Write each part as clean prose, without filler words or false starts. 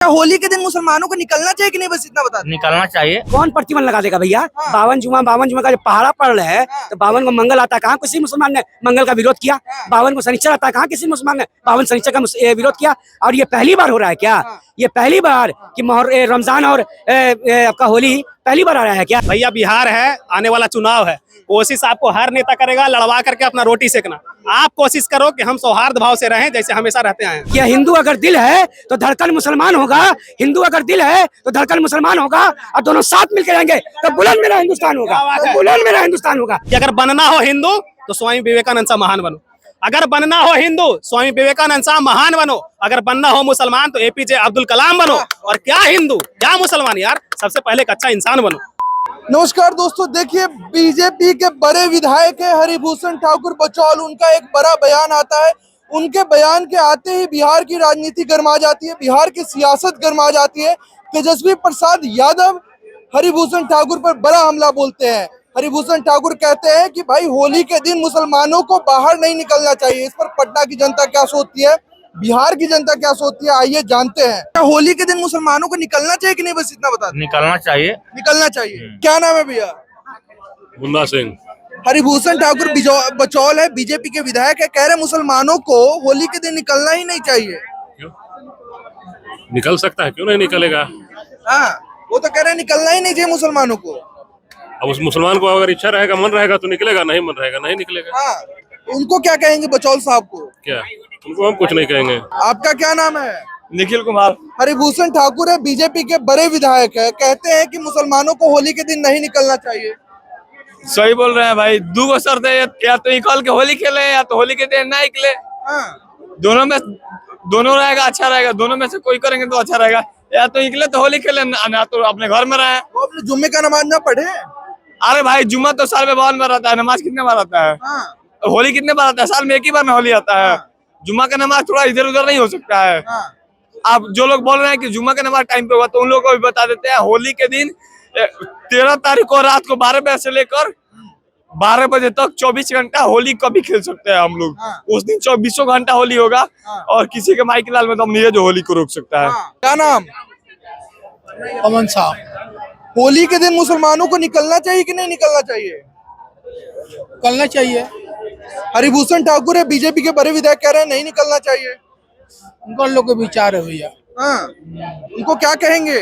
क्या होली के दिन मुसलमानों को निकलना चाहिए कि नहीं, बस इतना बता दो। निकलना चाहिए। कौन प्रतिबंध लगा देगा भैया? बावन जुमा का जो पहाड़ा पड़ रहा है, तो बावन को मंगल आता है, कहाँ किसी मुसलमान ने मंगल का विरोध किया? बावन को शनिचर आता है, कहाँ किसी मुसलमान ने बावन शनिचर का विरोध किया? और ये पहली बार हो रहा है क्या? ये पहली बार कि रमजान और आपका होली पहली बार आ रहा है क्या? भैया बिहार है, आने वाला चुनाव है, कोशिश आपको हर नेता करेगा लड़वा करके अपना रोटी सेकना। आप कोशिश करो कि हम सौहार्द भाव से रहें जैसे हमेशा रहते हैं। क्या हिंदू अगर दिल है तो धड़कन मुसलमान होगा, हिंदू अगर दिल है तो धड़कन मुसलमान होगा, और दोनों साथ मिलकर रहेंगे तो बुलंद मेरा हिंदुस्तान होगा, बुलंद मेरा हिंदुस्तान होगा। कि अगर बनना हो हिंदू तो स्वामी विवेकानंद सा महान बनो, अगर बनना हो हिंदू स्वामी विवेकानंद सा महान बनो, अगर बनना हो मुसलमान तो एपीजे अब्दुल कलाम बनो। और क्या हिंदू क्या मुसलमान यार, सबसे पहले एक अच्छा इंसान बनो। नमस्कार दोस्तों, देखिए बीजेपी के बड़े विधायक है हरिभूषण ठाकुर बचौल, उनका एक बड़ा बयान आता है। उनके बयान के आते ही बिहार की राजनीति गर्मा जाती है, बिहार की सियासत गर्मा जाती है। तेजस्वी प्रसाद यादव हरिभूषण ठाकुर पर बड़ा हमला बोलते हैं। हरिभूषण ठाकुर कहते हैं कि भाई होली के दिन मुसलमानों को बाहर नहीं निकलना चाहिए। इस पर पटना की जनता क्या सोचती है, बिहार की जनता क्या सोचती है, आइए जानते हैं। क्या होली के दिन मुसलमानों को निकलना चाहिए कि नहीं, बस इतना बता दो। निकलना चाहिए। निकलना चाहिए। क्या नाम है भैया? मुन्ना सिंह। हरिभूषण ठाकुर बचौल है, बीजेपी के विधायक है, कह रहे मुसलमानों को होली के दिन निकलना ही नहीं चाहिए। क्यों? निकल सकता है, क्यों नहीं निकलेगा? हाँ, वो तो कह रहे निकलना ही नहीं चाहिए मुसलमानों को। अब उस मुसलमान को अगर इच्छा रहेगा, मन रहेगा तो निकलेगा, नहीं मन रहेगा नहीं निकलेगा। हाँ, उनको क्या कहेंगे बचौल साहब को? क्या उनको हम कुछ नहीं कहेंगे। आपका क्या नाम है? निखिल कुमार। हरिभूषण ठाकुर है, बीजेपी के बड़े विधायक है, कहते हैं कि मुसलमानों को होली के दिन नहीं निकलना चाहिए। सही बोल रहे हैं भाई, दो गो शर्त है, या तो निकल के होली खेले या तो होली के दिन ना निकले। हाँ, दोनों रहेगा अच्छा रहेगा, दोनों में से कोई करेंगे तो अच्छा रहेगा। या तो निकले तो होली खेले, ना तो अपने घर में रहे। वो अपने जुम्मे का नमाज ना पढ़े। अरे भाई जुम्मा तो साल में 52 बार आता है, नमाज कितने बार आता है? हाँ, होली कितने बार आता है? साल में एक ही बार ना होली आता है। जुम्मा का नमाज थोड़ा इधर उधर नहीं हो सकता है। हाँ, आप जो लोग बोल रहे हैं कि जुम्मा का नमाज टाइम पे होगा, तो उन लोगों को भी बता देते हैं, होली के दिन 13 तारीख को रात को 12 बजे से लेकर 12 बजे तक 24 घंटा होली कभी खेल सकते हैं हम लोग। हाँ। उस दिन 24 घंटा होली होगा। हाँ। और किसी के माइक लाल में दम नहीं है जो होली को रोक सकता है। हाँ। क्या नाम? अमन साहब। होली के दिन मुसलमानों को निकलना चाहिए कि नहीं निकलना चाहिए? निकलना चाहिए। हरिभूषण ठाकुर है, बीजेपी के बड़े विधायक, कह रहे हैं नहीं निकलना चाहिए। उनका लोग के विचार है भैया, हाँ, उनको क्या कहेंगे?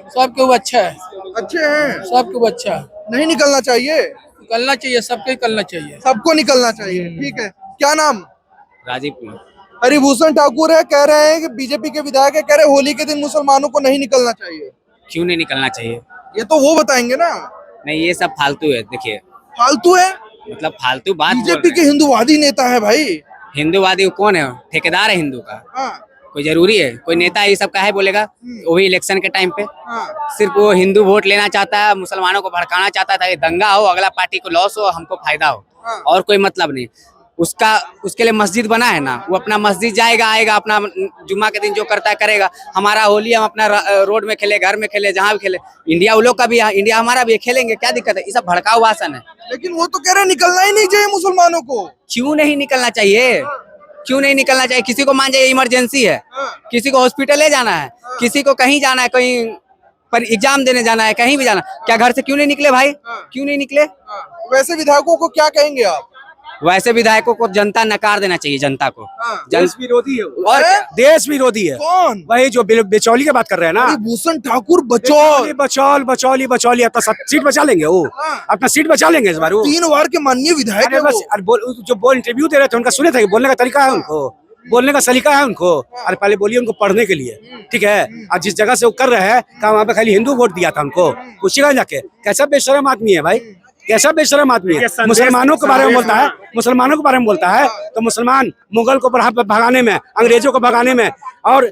सबके वो अच्छा है, अच्छे हैं, सबके वो अच्छा है। नहीं निकलना चाहिए, निकलना चाहिए, सबके निकलना चाहिए। सबको निकलना चाहिए। ठीक है, क्या नाम? राजीव कुमार। हरिभूषण ठाकुर है, कह रहे हैं कि बीजेपी के विधायक है, कह रहे हैं होली के दिन मुसलमानों को नहीं निकलना चाहिए। क्यों नहीं निकलना चाहिए? ये तो वो बताएंगे ना। नहीं, ये सब फालतू है। देखिए, फालतू है, मतलब फालतू बात बोल बीजेपी रहे के हिंदूवादी नेता है भाई। हैं। हिंदूवादी कौन है? ठेकेदार है हिंदू का। हाँ, कोई जरूरी है? कोई नेता ये सब काहे बोलेगा? वो भी इलेक्शन के टाइम पे हाँ, सिर्फ वो हिंदू वोट लेना चाहता है, मुसलमानों को भड़काना चाहता था, ये दंगा हो, अगला पार्टी को लॉस हो, हमको फायदा हो, हाँ। और कोई मतलब नहीं उसका। उसके लिए मस्जिद बना है ना, वो अपना मस्जिद जाएगा आएगा, अपना जुम्मा के दिन जो करता है करेगा। हमारा होली हम अपना रोड में खेले, घर में खेले, जहाँ भी खेले। इंडिया वो लोग का भी है, इंडिया हमारा भी है, खेलेंगे, क्या दिक्कत है? ये सब भड़काऊ भाषण है। लेकिन वो तो कह रहे हैं निकलना ही नहीं चाहिए मुसलमानों को। क्यों नहीं निकलना चाहिए? क्यों नहीं निकलना चाहिए? किसी को मान जाए इमरजेंसी है, किसी को हॉस्पिटल ले जाना है, किसी को कहीं जाना है, कहीं पर एग्जाम देने जाना है, कहीं भी जाना, क्या घर से क्यों नहीं निकले भाई? क्यों नहीं निकले? वैसे विधायकों को क्या कहेंगे आप? वैसे विधायकों को जनता नकार देना चाहिए, जनता को। देश विरोधी है वो। और क्या? देश विरोधी है। कौन? वही जो बेचौली की बात कर रहे हैं ना, हरिभूषण ठाकुर बचौल। बचौली अपना सीट बचा लेंगे वो, अपना सीट बचा लेंगे इस बार वो। 3 बार के माननीय विधायक है वो। जो इंटरव्यू दे रहे थे उनका सुने थे, बोलने का तरीका है उनको, बोलने का सलीका है उनको। अरे पहले बोलिए उनको पढ़ने के लिए, ठीक है? और जिस जगह से वो कर रहे हैं काम, वहाँ पे खाली हिंदू वोट दिया था उनको, पूछिएगा जाके। कैसा बेशरम आदमी है भाई, कैसा बेशरम आदमी है। मुसलमानों के बारे में बोलता है, मुसलमानों के बारे में बोलता है, तो मुसलमान मुगल को भगाने में, अंग्रेजों को भगाने में, और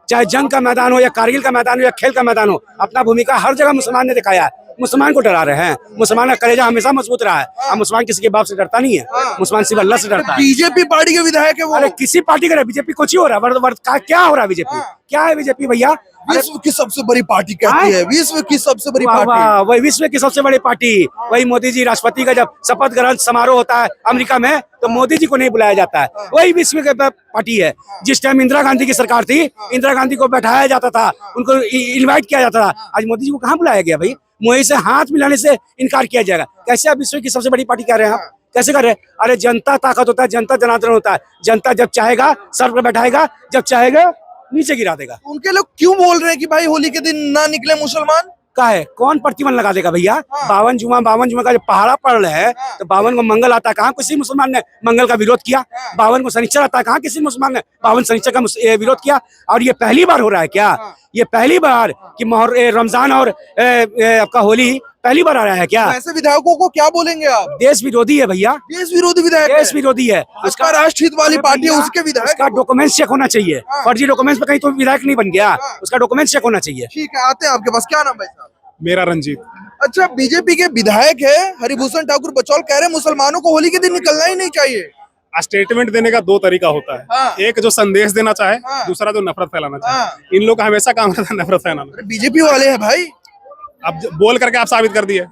चाहे जंग का मैदान हो या कारगिल का मैदान हो या खेल का मैदान हो, अपना भूमिका हर जगह मुसलमान ने दिखाया है। मुसलमान को डरा रहे हैं। मुसलमान का कलेजा हमेशा मजबूत रहा है। अब मुसलमान किसी के बाप से डरता नहीं है, मुसलमान सिर्फ अल्लाह से डरता है। बीजेपी पार्टी के विधायक है वो। अरे किसी पार्टी का बीजेपी कुछ ही हो रहा है, क्या हो रहा है बीजेपी, क्या है बीजेपी भैया? विश्व की सबसे बड़ी पार्टी कहती है, विश्व की सबसे बड़ी वाह पार्टी। वाह, वही विश्व की सबसे बड़ी पार्टी। वही मोदी जी राष्ट्रपति का जब शपथ ग्रहण समारोह होता है अमेरिका में, तो मोदी जी को नहीं बुलाया जाता है। वही विश्व की पार्टी है। जिस टाइम इंदिरा गांधी की सरकार थी, इंदिरा गांधी को बैठाया जाता था, उनको इनवाइट किया जाता था। आज मोदी जी को कहाँ बुलाया गया भाई? मोदी से हाथ मिलाने से इनकार किया जाएगा। कैसे आप विश्व की सबसे बड़ी पार्टी कह रहे हैं? आप कैसे कर रहे हैं? अरे जनता ताकत होता है, जनता जनार्दन होता है। जनता जब चाहेगा सर पर बैठाएगा, जब चाहेगा नीचे गिरा देगा। उनके लोग क्यों बोल रहे हैं कि भाई होली के दिन ना निकले मुसलमान? का है कौन प्रतिबंध लगा देगा भैया? 52 जुमा का जो पहाड़ा पड़ रहे हैं, तो 52 को मंगल आता है, कहाँ किसी मुसलमान ने मंगल का विरोध किया? 52 को शनिचर आता है, कहाँ किसी मुसलमान ने 52 शनिचर का विरोध किया? और ये पहली बार हो रहा है क्या? ये पहली बार कि रमजान और आपका होली पहली बार आ रहा है क्या? ऐसे विधायकों को क्या बोलेंगे आप? देश विरोधी है भैया, देश विरोधी विधायक है। देश विरोधी है। उसका राष्ट्रहित वाली पार्टी है, उसके विधायक। उसका डॉक्यूमेंट चेक होना चाहिए। फर्जी डॉक्यूमेंट्स पे कहीं तो विधायक नहीं बन गया, उसका डॉक्यूमेंट चेक होना चाहिए। ठीक है, आते हैं आपके पास। क्या नाम भाई साहब? मेरा रंजीत। अच्छा, बीजेपी के विधायक है हरिभूषण ठाकुर बचौल, कह रहे हैं मुसलमानों को होली के दिन निकलना ही नहीं चाहिए। स्टेटमेंट देने का दो तरीका होता है, एक जो संदेश देना चाहे, दूसरा जो नफरत फैलाना चाहे। इन लोग का हमेशा काम रहता है नफरत फैलाना। बीजेपी वाले हैं भाई। अब बोल करके आप साबित कर दिए,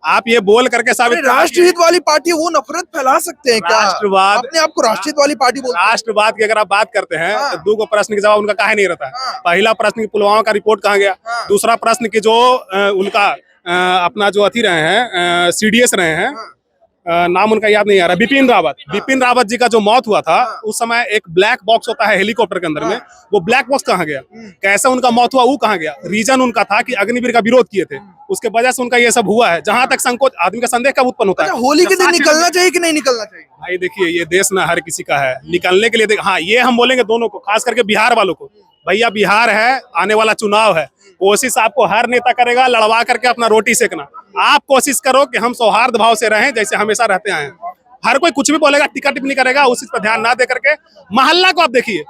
आप ये बोल करके साबित। राष्ट्रहित वाली पार्टी, वो नफरत फैला सकते हैं क्या? राष्ट्रवाद, अपने आप को राष्ट्रहित वाली पार्टी बोलते हैं। राष्ट्रवाद की अगर आप बात करते हैं तो दो को प्रश्न के जवाब उनका काहे नहीं रहता है। पहला प्रश्न की पुलवामा का रिपोर्ट कहाँ गया? दूसरा प्रश्न की जो उनका अपना जो अथी रहे हैं, सीडीएस रहे हैं, नाम उनका याद नहीं आ रहा, बिपिन रावत जी का जो मौत हुआ था, उस समय एक ब्लैक बॉक्स होता है हेलीकॉप्टर के अंदर में, वो ब्लैक बॉक्स कहाँ गया? कैसे उनका मौत हुआ वो कहाँ गया? रीजन उनका था कि अग्निवीर का विरोध किए थे, उसके वजह से उनका ये सब हुआ है। जहां तक संकोच आदमी का संदेह कब उत्पन्न होता है? होली के दिन निकलना चाहिए कि नहीं निकलना चाहिए? भाई देखिए, ये देश ना हर किसी का है, निकलने के लिए हाँ, ये हम बोलेंगे दोनों को, खास करके बिहार वालों को। भैया बिहार है, आने वाला चुनाव है, कोशिश आपको हर नेता करेगा लड़वा करके अपना रोटी सेकना। आप कोशिश करो कि हम सौहार्द भाव से रहें जैसे हमेशा रहते हैं। हर कोई कुछ भी बोलेगा, टिक्का टिप्पणी करेगा, उस चीज पर ध्यान ना दे करके मोहल्ला को आप देखिए।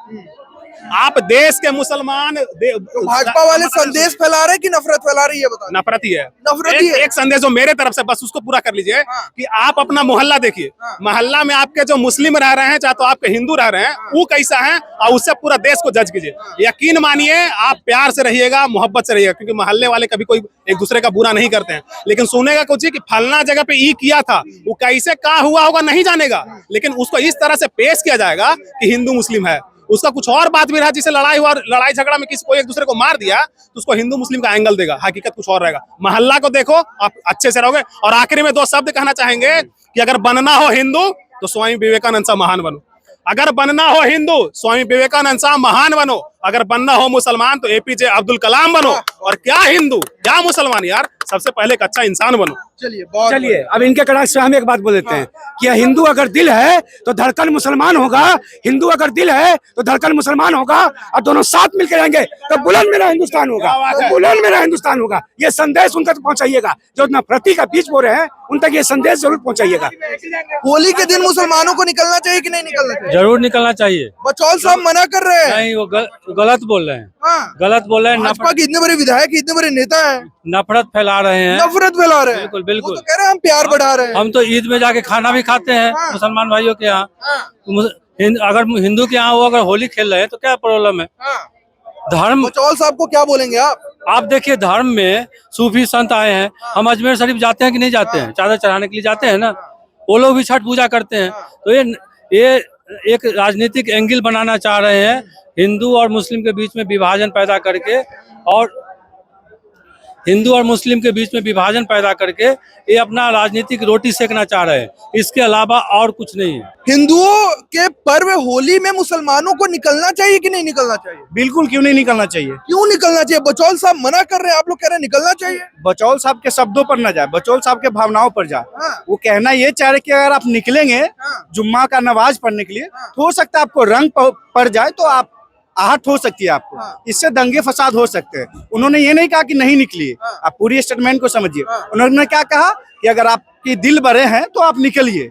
आप देश के मुसलमान तो भाजपा वाले संदेश फैला रहे कि नफरत फैला रही है? बता। नफरत ही है, नफरत ही है। एक संदेश जो मेरे तरफ से, बस उसको पूरा कर लीजिए कि आप अपना मोहल्ला देखिए। मोहल्ला में आपके जो मुस्लिम रह रहे हैं, चाहे तो आपके हिंदू रह रहे हैं, वो कैसा है, और उससे पूरा देश को जज कीजिए। यकीन मानिए, आप प्यार से रहिएगा, मोहब्बत से रहिएगा, क्योंकि मोहल्ले वाले कभी कोई एक दूसरे का बुरा नहीं करते हैं। लेकिन सुनेगा कुछ कि फलना जगह पे ई किया था, वो कैसे कहा हुआ होगा नहीं जानेगा, लेकिन उसको इस तरह से पेश किया जाएगा कि हिंदू मुस्लिम है। उसका कुछ और बात भी रहा, जिसे लड़ाई हुआ, लड़ाई झगड़ा में किसी को एक दूसरे को मार दिया, तो उसको हिंदू मुस्लिम का एंगल देगा, हकीकत कुछ और रहेगा। मोहल्ला को देखो, आप अच्छे से रहोगे। और आखिरी में दो शब्द कहना चाहेंगे कि अगर बनना हो हिंदू तो स्वामी विवेकानंद सा महान बनो। अगर बनना हो हिंदू, स्वामी विवेकानंद सा महान बनो। अगर बनना हो मुसलमान तो एपीजे अब्दुल कलाम बनो। और क्या हिंदू क्या मुसलमान यार, सबसे पहले एक अच्छा इंसान बनो। चलिए अब इनके कड़ाक से हम एक बात बोल देते हैं कि हिंदू अगर दिल है तो धड़कन मुसलमान होगा, हिंदू अगर दिल है तो धड़कन मुसलमान होगा, और दोनों साथ मिलकर रहेंगे तो बुलंद मेरा हिंदुस्तान होगा, बुलंद मेरा हिंदुस्तान होगा। ये संदेश उन तक पहुंचाइएगा, जो नफरती का बीच बो रहे हैं उन तक ये संदेश जरूर पहुंचाइएगा। होली के दिन मुसलमानों को निकलना चाहिए कि नहीं निकलना चाहिए? जरूर निकलना चाहिए। बचौल साहब मना कर रहे हैं। नहीं, वो गलत बोल रहे हैं, गलत बोल रहे हैं। भाजपा के इतने बड़े विधायक, इतने बड़े नेता हैं, नफरत फैला रहे हैं, नफरत फैला रहे हैं। बिल्कुल बिल्कुल। वो तो कह रहे हैं हम प्यार बढ़ा रहे हैं। हम तो ईद में जाके खाना भी खाते हैं मुसलमान भाइयों के यहाँ। अगर हिंदू के यहाँ वो अगर होली खेल रहे हैं तो क्या प्रॉब्लम है? धर्म, बचौल साहब को क्या बोलेंगे आप देखिए, धर्म में सूफी संत आए हैं। हम अजमेर शरीफ जाते हैं कि नहीं जाते हैं? चादर चढ़ाने के लिए जाते हैं ना। वो लोग भी छठ पूजा करते हैं। तो ये एक राजनीतिक एंगल बनाना चाह रहे हैं, हिंदू और मुस्लिम के बीच में विभाजन पैदा करके, और हिंदू और मुस्लिम के बीच में विभाजन पैदा करके ये अपना राजनीतिक रोटी सेकना चाह रहे हैं। इसके अलावा और कुछ नहीं है। हिंदुओं के पर्व होली में मुसलमानों को निकलना चाहिए कि नहीं निकलना चाहिए? बिल्कुल, क्यों नहीं निकलना चाहिए? क्यों निकलना चाहिए? बचौल साहब मना कर रहे हैं, आप लोग कह रहे हैं निकलना चाहिए। बचौल साहब के शब्दों पर न जाए, बचौल साहब के भावनाओं पर जाए। वो कहना ये चाह रहे कि अगर आप निकलेंगे जुम्मा का नमाज पढ़ने के लिए, तो हो सकता है आपको रंग पड़ जाए, तो आप आहट हो सकती है आपको, इससे दंगे फसाद हो सकते हैं। उन्होंने ये नहीं कहा कि नहीं निकलिए, आप पूरी स्टेटमेंट को समझिए। उन्होंने क्या कहा कि अगर आपकी दिल बड़े हैं तो आप निकलिए।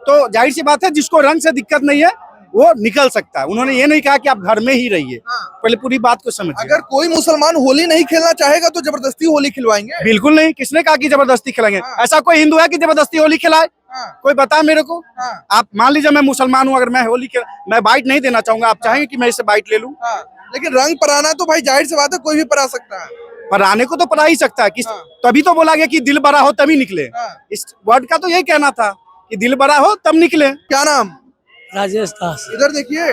तो जाहिर सी बात है, जिसको रंग से दिक्कत नहीं है वो निकल सकता है। उन्होंने ये नहीं कहा कि आप घर में ही रहिए, पहले पूरी बात को समझिए। अगर कोई मुसलमान होली नहीं खेलना चाहेगा तो जबरदस्ती होली खिलवाएंगे? बिल्कुल नहीं, किसने कहा कि जबरदस्ती खिलाएंगे? ऐसा कोई हिंदू है कि जबरदस्ती होली खिलाए? कोई बता मेरे को। आप मान लीजिए मैं मुसलमान हूँ, अगर मैं होली मैं बाइट नहीं देना चाहूंगा, आप चाहेंगे कि मैं इससे बाइट ले लूं? लेकिन रंग पराना तो भाई जाहिर सी बात है, कोई भी परा सकता है। पर आने को तो पढ़ा ही सकता है। किस तभी तो बोला गया कि दिल बड़ा हो तभी निकले। इस वर्ड का तो यही कहना था कि दिल बड़ा हो तब निकले। क्या नाम? राजेश दास। इधर देखिए,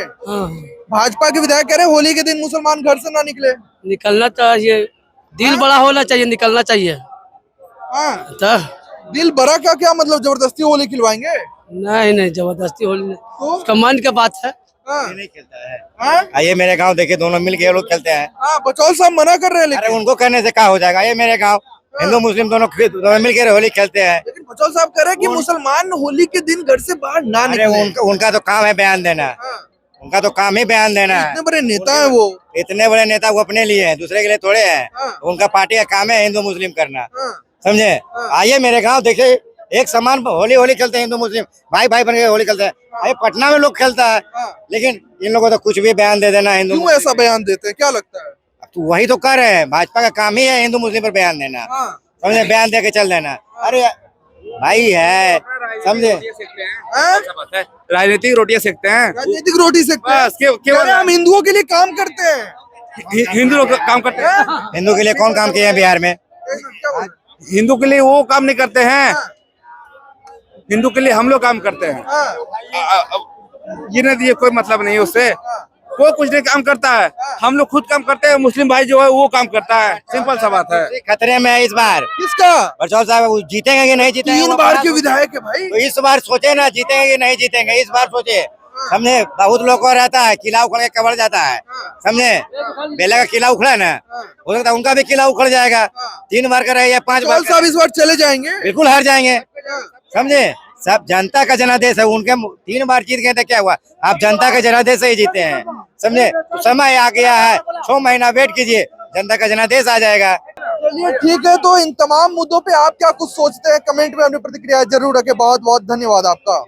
भाजपा के विधायक कह रहे हैं होली के दिन मुसलमान घर से ना निकले। निकलना चाहिए, दिल बड़ा होना चाहिए, निकलना चाहिए। तो दिल बड़ा का क्या मतलब, जबरदस्ती होली खिलवाएंगे? नहीं जबरदस्ती होली नहीं, तो उसका मन की बात है। नहीं खेलता है। आइए मेरे गांव देखिए, दोनों मिलके ये लोग खेलते हैं। बचौल साहब मना कर रहे हैं, अरे लेकिन उनको कहने से क्या हो जाएगा? ये मेरे गांव हिंदू मुस्लिम दोनों मिलकर होली खेलते हैं। बचौल साहब कह रहे हैं कि मुसलमान होली के दिन घर से बाहर ना अरे निकले। उनका तो काम है बयान देना, उनका तो काम ही बयान देना है। इतने बड़े नेता है वो। इतने बड़े नेता वो अपने लिए हैं, दूसरे के लिए थोड़े हैं। उनका पार्टी का काम है हिंदू मुस्लिम करना, समझे? आइए मेरे गांव देखिए, एक समान होली खेलते हैं, हिंदू मुस्लिम भाई भाई बन के होली खेलते हैं। अरे पटना में लोग खेलता है, लेकिन इन लोगों को तो कुछ भी बयान दे देना हिंदू। क्यों ऐसा बयान देते हैं, क्या लगता है? तो वही तो कर रहे हैं, भाजपा का काम ही है हिंदू मुस्लिम पर बयान देना, समझे? बयान दे के चल देना। अरे भाई है, समझे? राजनीतिक रोटियां सेकते हैं, राजनीतिक रोटी सेकते हैं। बस केवल हम हिंदुओं के लिए काम करते हैं। हिंदू लोग काम करते हैं। हिंदू के लिए कौन काम किए हैं बिहार में? हिंदू के लिए वो काम नहीं करते हैं, हिंदू के लिए हम लोग काम करते हैं। ये नहीं, ये कोई मतलब नहीं है उससे, कोई कुछ नहीं काम करता है, हम लोग खुद काम करते हैं। मुस्लिम भाई जो है वो काम करता है, सिंपल सा बात है। खतरे में है इस बार। किसका? बचौल साहब वो जीतेंगे कि नहीं जीतेंगे? 3 बार के विधायक है भाई। तो इस बार सोचे ना, जीतेंगे कि नहीं जीतेंगे, इस बार सोचे, समझे? बहुत लोग को रहता है किला उखड़ के कबर जाता है, समझे? बेला का किला उखड़ा ना, हो सकता है उनका भी किला उखड़ जाएगा। 3 बार का रहे या 5 बार साहब इस बार चले जाएंगे? बिल्कुल हार जाएंगे, समझे? सब जनता का जनादेश है, उनके 3 बार जीत गए तो क्या हुआ? आप जनता के जनादेश से ही जीते हैं, समझे? तो समय आ गया है, 6 महीना वेट कीजिए, जनता का जनादेश आ जाएगा। चलिए ठीक है, तो इन तमाम मुद्दों पे आप क्या कुछ सोचते हैं, कमेंट में अपनी प्रतिक्रिया जरूर रखें। बहुत बहुत धन्यवाद आपका।